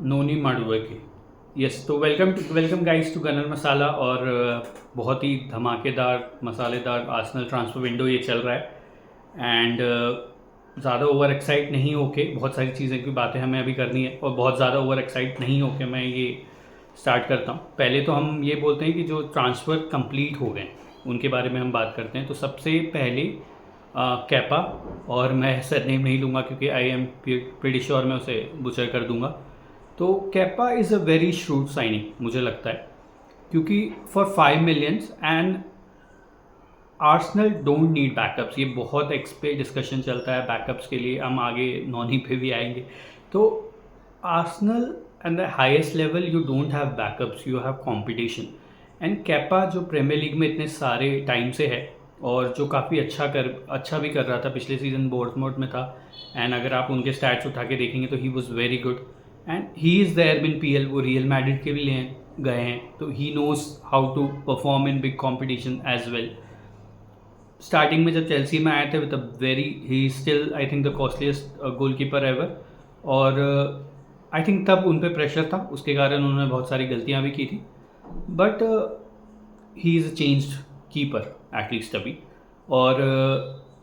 नोनी माडुएके। Yes, तो welcome guys to gunner मसाला। और बहुत ही धमाकेदार मसालेदार आर्सेनल ट्रांसफर विंडो ये चल रहा है। एंड ज़्यादा ओवर एक्साइट नहीं होके, बहुत सारी चीज़ें की बातें हमें अभी करनी है, और बहुत ज़्यादा ओवर एक्साइट नहीं होके मैं ये स्टार्ट करता हूँ। पहले तो हम ये बोलते हैं कि जो ट्रांसफ़र कंप्लीट हो गए उनके बारे में हम बात करते हैं। तो सबसे पहले कैपा, और मैं सरनेम नहीं लूँगा क्योंकि आई एम प्रीटी श्योर मैं उसे बुचर कर दूंगा। तो kappa is a very shrewd signing मुझे लगता है, क्योंकि for 5 millions and Arsenal don't need backups. ये बहुत एक्सपे डिस्कशन चलता है बैकअप्स के लिए, हम आगे नॉनी पे भी आएंगे। तो Arsenal and the highest level you don't have backups, you have competition. And kappa जो प्रीमियर लीग में इतने सारे टाइम से है और जो काफ़ी अच्छा भी कर रहा था, पिछले सीज़न बोर्डमोट में था। एंड अगर आप उनके स्टैट्स उठा के देखेंगे तो he was very good. And he is there been PL, वो रियल मैड्रिड के भी लिए गए हैं, तो he knows how to perform in big competition as well. Starting में जब चेल्सी में आए थे with a very, he still I think the costliest goalkeeper ever. और आई थिंक तब उन पर प्रेशर था, उसके कारण उन्होंने बहुत सारी गलतियां भी की थी। But he is a changed keeper at least अभी। और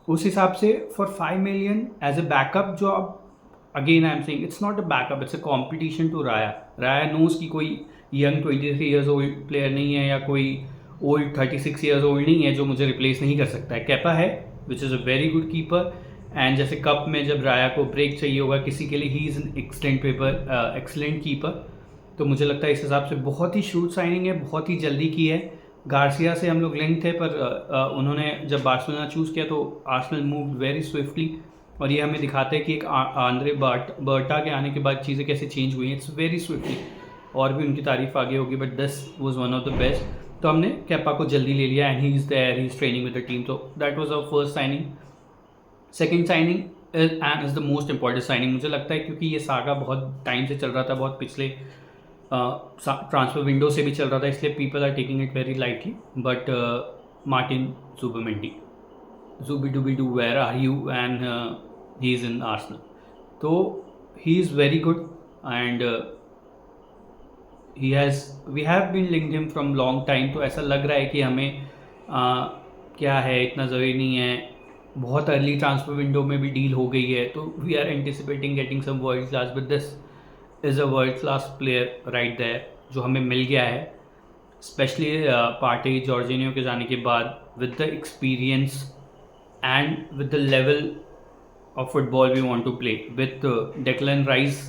उस हिसाब से for 5 million as a backup, जो अब again I am saying it's not a backup, it's a competition to Raya knows की कोई यंग 23 ईयर्स ओल्ड प्लेयर नहीं है, या कोई ओल्ड 36 ईयर्स ओल्ड नहीं है जो मुझे रिप्लेस नहीं कर सकता है। कैपा है which is a very good keeper. And जैसे कप में जब राया को ब्रेक चाहिए होगा किसी के लिए, he is an excellent keeper. तो मुझे लगता है इस हिसाब से बहुत ही शूट साइनिंग है, बहुत ही जल्दी की है। गार्सिया से हम लोग लिंक थे, पर उन्होंने जब बार्सिलोना चूज़ किया तो आर्सेनल मूव वेरी स्विफ्टली। और ये हमें दिखाते हैं कि एक आंद्रे बर्टा के आने के बाद चीज़ें कैसे चेंज हुई हैं, इट्स वेरी स्विफ्टली। और भी उनकी तारीफ आगे होगी, but this was one of the best. तो हमने कैपा को जल्दी ले लिया, and he is there, he is training with the team. तो that was our first signing. Second signing is the most important signing मुझे लगता है, क्योंकि ये सागा बहुत टाइम से चल रहा था, बहुत पिछले ट्रांसफर विंडो से भी चल रहा था, इसलिए people are taking it very lightly. But Martin Zubimendi, Zubi dubi doo where are you, and he is in Arsenal. तो he is very good. And we have been linked him from long time. तो ऐसा लग रहा है कि हमें क्या है, इतना ज़रूरी नहीं है, बहुत अर्ली ट्रांसफर विंडो में भी डील हो गई है। तो we are anticipating getting some world class, but this is a world class player right there जो हमें मिल गया है, स्पेशली पार्टी जॉर्जिनियो के जाने के बाद, with the experience and with the level of football we want to play with Declan Rice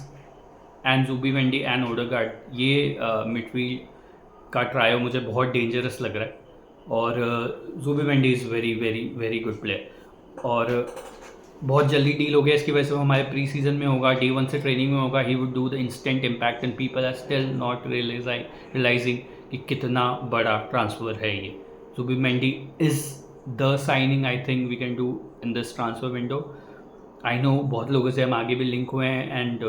and Zubimendi and Odegaard. ये midfield का ट्रायो मुझे बहुत डेंजरस लग रहा है। और Zubimendi is very very very good player. और बहुत जल्दी डील हो गया, इसकी वजह से वो हमारे प्री सीजन में होगा, डे 1 से ट्रेनिंग में होगा। He would do the instant impact, and people are still not realizing कि कितना बड़ा ट्रांसफ़र है ये। Zubimendi is the signing I think we can do in this transfer window. I know बहुत लोगों से हम आगे भी लिंक हुए हैं, एंड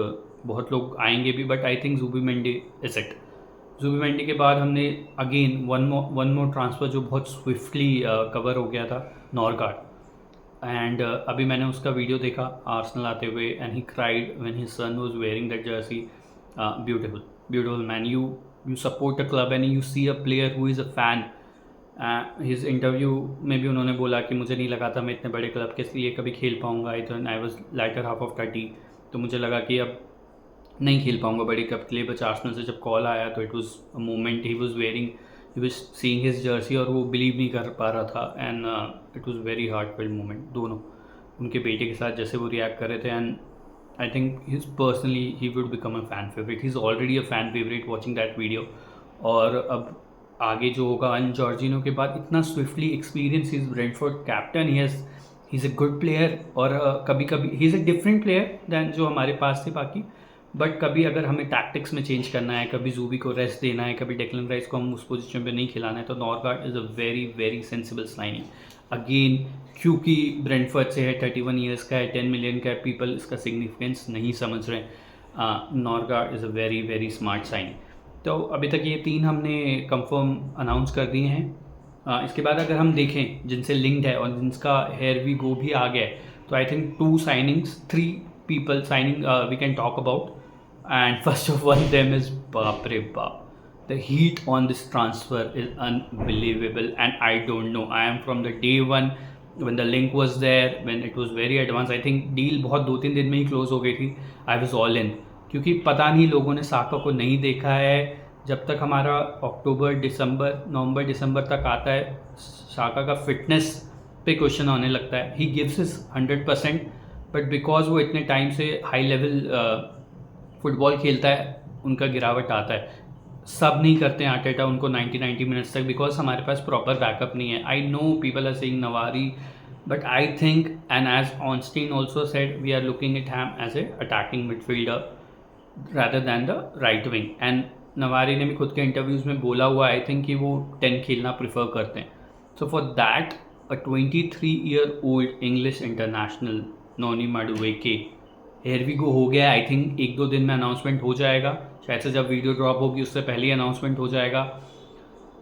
बहुत लोग आएंगे भी, but I think Zubimendi is it. Zubimendi के बाद हमने अगेन वन मोर ट्रांसफ़र जो बहुत स्विफ्टली कवर हो गया था, नॉरगार्ड। एंड अभी मैंने उसका वीडियो देखा आर्सेनल आते हुए, and he cried when his son was wearing that jersey. Beautiful beautiful man, you support a club and you see a player who is a fan. His interview में भी उन्होंने बोला कि मुझे नहीं लगा था मैं इतने बड़े क्लब के लिए कभी खेल पाऊँगा, I was lighter half of 30। तो मुझे लगा कि अब नहीं खेल पाऊँगा बड़ी कप के लिए, बट आर्सेनल से जब कॉल आया तो it was a moment. He was seeing his Jersey, और वो बिलीव नहीं कर पा रहा था। And it was very heartfelt moment. दोनों उनके बेटे के साथ जैसे वो रिएक्ट कर रहे थे, and I think his personally he would become a fan favourite. He is already a fan favourite watching that video. और अब आगे जो होगा, अन जॉर्जिनो के बाद इतना swiftly experience, he is Brentford captain, he is a good player. और कभी कभी he is a different player than जो हमारे पास थे बाकी। बट कभी अगर हमें टैक्टिक्स में चेंज करना है, कभी जूबी को रेस्ट देना है, कभी डेक्लन राइस को हम उस पोजीशन पे नहीं खिलाना है, तो Norgaard is a very very sensible signing again. क्योंकि ब्रेंटफोर्ड से है, 31 ईयर्स का है, 10 मिलियन का है, पीपल इसका सिग्निफिकेंस नहीं समझ रहे हैं। Norgaard is a very very smart signing. तो अभी तक ये 3 हमने कंफर्म अनाउंस कर दिए हैं। इसके बाद अगर हम देखें जिनसे लिंक्ड है और जिनका हेयर वी गो भी आ गया है, तो I think 2 signings, 3 people signing we can talk about. And first of one them is Baap Re Baap. The heat on this transfer is unbelievable, and I don't know. I am from the day one when the link was there, when it was very advanced. I think deal बहुत 2-3 दिन में ही close हो गई थी. I was all in, क्योंकि पता नहीं लोगों ने साका को नहीं देखा है. जब तक हमारा अक्टूबर नवंबर दिसंबर तक आता है, साका का फिटनेस पे क्वेश्चन आने लगता है. He gives his 100%, but because वो इतने टाइम से हाई लेवल फुटबॉल खेलता है, उनका गिरावट आता है. सब नहीं करते हैं आर्टेटा उनको 90 मिनट्स तक, बिकॉज हमारे पास प्रॉपर बैकअप नहीं है. I know people are saying Nwaneri, but I think, and as ऑनस्टीन also said, we are looking at him as a attacking midfielder rather than the right wing. And Nwaneri ने भी खुद के interviews में बोला हुआ, आई थिंक कि वो 10 खेलना प्रेफर करते हैं. So for that a 23-year old English international Noni Madueke, here we go हो गया. आई थिंक 1-2 दिन में अनाउंसमेंट हो जाएगा, शायद से जब वीडियो ड्रॉप होगी उससे पहले ही अनाउंसमेंट हो जाएगा.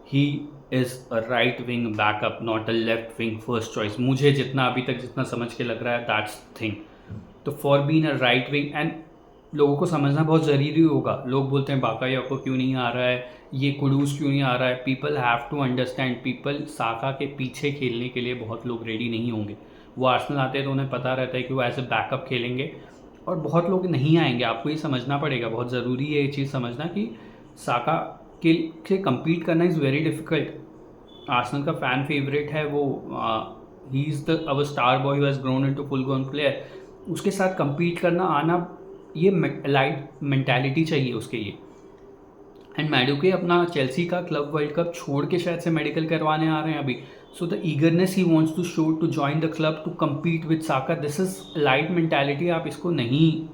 ही is a right wing backup, not a left wing first choice. मुझे जितना अभी तक जितना समझ के लग रहा है, दैट्स थिंग. तो for been a right wing, and लोगों को समझना बहुत ज़रूरी होगा. लोग बोलते हैं बाकायोको क्यों नहीं आ रहा है, ये कुडूस क्यों नहीं आ रहा है. People have to understand, people Saka के पीछे खेलने के लिए बहुत लोग रेडी नहीं होंगे. वो आर्सेनल आते हैं तो उन्हें पता रहता है कि वो एज ए बैकअप खेलेंगे, और बहुत लोग नहीं आएंगे. आपको ये समझना पड़ेगा, बहुत ज़रूरी है ये चीज़ समझना कि साका के कम्पीट करना इज़ वेरी डिफ़िकल्ट. आर्सेनल का फ़ैन फेवरेट है वो, he is the our star boy who has grown into full grown player. उसके साथ कम्पीट करना आना, ये लाइट मेंटालिटी चाहिए उसके लिए. एंड मैडुके अपना चेल्सी का क्लब वर्ल्ड कप छोड़ के शायद से मेडिकल करवाने आ रहे हैं अभी. So the eagerness he wants to show to join the club to compete with Saka. This is light mentality. आप इसको नहीं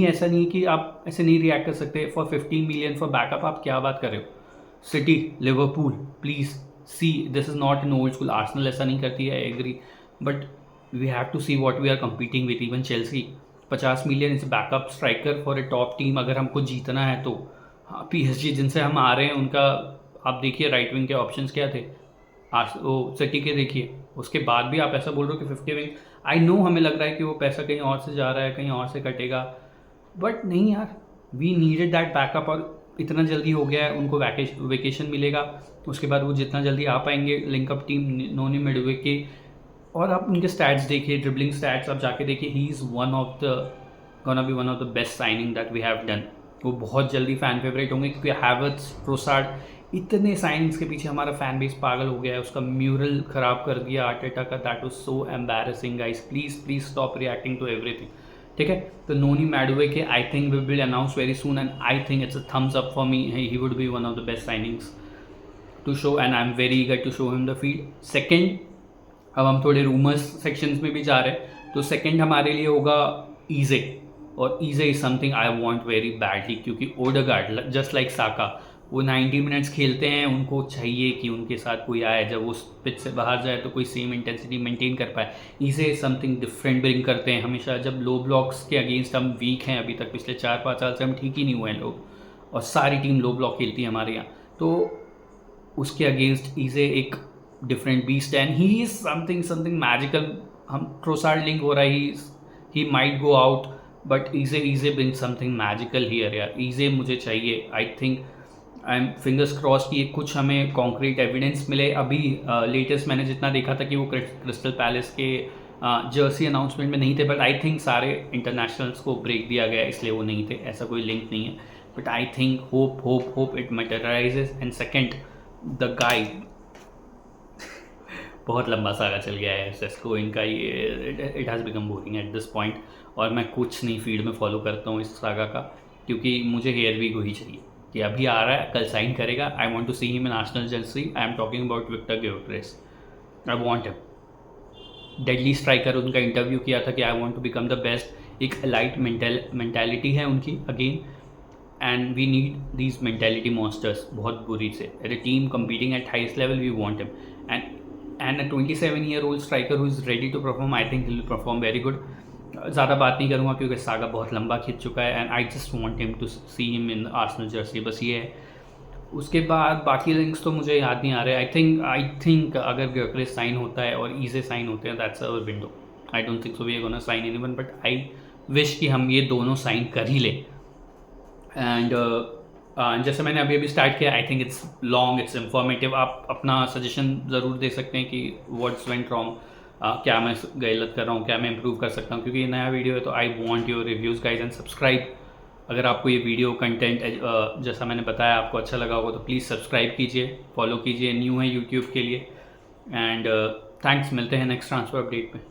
ऐसा नहीं कि आप ऐसे नहीं रिएक्ट कर सकते. फॉर 15 मिलियन फॉर बैकअप, आप क्या बात कर रहे हो. City, Liverpool, please see, this is not an old school. Arsenal ऐसा नहीं करती है, I agree, but we have to see what we are competing with. Even Chelsea 50 million is backup striker for a top team. अगर हमको जीतना है तो हाँ, PSG जिनसे हम आ रहे हैं उनका आप देखिए राइट विंग के ऑप्शंस क्या थे. वो सिटी के देखिए, उसके बाद भी आप ऐसा बोल रहे हो कि 50 विंग. आई नो हमें लग रहा है कि वो पैसा कहीं और से जा रहा है, कहीं और से कटेगा, बट नहीं यार, वी नीडेड दैट बैकअप. और इतना जल्दी हो गया है, उनको वेकेशन मिलेगा, उसके बाद वो जितना जल्दी आ पाएंगे. लिंकअप टीम नोनी मिडवेके, और आप उनके स्टैट्स देखिए, ड्रिबलिंग स्टैट्स आप जाके देखिए. He is gonna be one of the best signing that we have done. वो बहुत जल्दी फ़ैन फेवरेट होंगे, क्योंकि हैवर्ट्स, ट्रोसार्ड, इतने साइनिंग्स के पीछे हमारा फ़ैन बेस पागल हो गया है. उसका म्यूरल ख़राब कर दिया आर्टेटा का. That was so embarrassing guys. Please stop reacting to everything. ठीक है, तो Noni Madueke I think we will announce very soon, and I think it's a thumbs up for me. He would be one of the best signings to show, and I am very eager to show him the field. Second, अब हम थोड़े rumours sections में भी जा रहे हैं, तो second हमारे लिए होगा ईजे. और EJ is something I want very badly, क्योंकि ओडेगार्ड जस्ट लाइक साका, वो 90 मिनट्स खेलते हैं. उनको चाहिए कि उनके साथ कोई आए, जब वो पिच से बाहर जाए तो कोई सेम इंटेंसिटी मेंटेन कर पाए. ईजे समथिंग डिफरेंट ब्रिंग करते हैं हमेशा. जब लो ब्लॉक्स के अगेंस्ट हम वीक हैं अभी तक, पिछले 4-5 साल से हम ठीक ही नहीं हुए हैं लोग, और सारी टीम लो ब्लॉक खेलती है हमारे यहाँ. तो उसके अगेंस्ट ईजे एक different beast, and he is something magical. हम ट्रोसार्ड लिंक हो रहा है, he might go out, but EJ bring something magical here यार. ईजे मुझे चाहिए. I think, I am fingers cross कि कुछ हमें कॉन्क्रीट एविडेंस मिले. अभी लेटेस्ट मैंने जितना देखा था कि वो क्रिस्टल पैलेस के जर्सी अनाउंसमेंट में नहीं थे, बट आई थिंक सारे इंटरनेशनल्स को ब्रेक दिया गया इसलिए वो नहीं थे. ऐसा कोई लिंक नहीं है, but I think hope it materialises. And second, the guy, बहुत लंबा सागा चल गया है सेस्को इनका. ये it has become boring at this point, और मैं कुछ नहीं फीड में फॉलो करता हूँ इस सागा का, क्योंकि मुझे हेयर वी को ही चाहिए कि अभी आ रहा है, कल साइन करेगा. I want to see him in Arsenal jersey. I am talking about Victor Gyokeres. I want him. Deadly striker, उनका इंटरव्यू किया था कि I want to become the best. एक लाइट मेंटालिटी है उनकी again, and we need these mentality monsters बहुत बुरी से. At a team competing at highest level, we want him. And a 27-year-old striker who is ready to perform, I think he'll perform very good. ज़्यादा बात नहीं करूँगा क्योंकि saga बहुत लंबा खिंच चुका है, and I just want him to see him in Arsenal jersey. बस ये है. उसके बाद बाकी लिंक्स तो मुझे याद नहीं आ रहे. आई थिंक अगर ग्योकेरेस साइन होता है और ईजे साइन होते हैं, that's our window. I don't think so we are gonna sign anyone, but I wish कि हम ये दोनों साइन कर ही लें। एंड जैसे मैंने अभी अभी स्टार्ट किया, आई think it's long, it's informative. आप अपना सजेशन ज़रूर दे सकते हैं कि व्हाट्स वेंट रॉन्ग, क्या मैं गलत कर रहा हूँ, क्या मैं इम्प्रूव कर सकता हूँ, क्योंकि ये नया वीडियो है। तो I want your reviews guys and subscribe. अगर आपको ये वीडियो कंटेंट जैसा मैंने बताया आपको अच्छा लगा होगा तो प्लीज़ सब्सक्राइब कीजिए, फॉलो कीजिए, न्यू है यूट्यूब के लिए। एंड थैंक्स, मिलते हैं नेक्स्ट ट्रांसफर अपडेट में।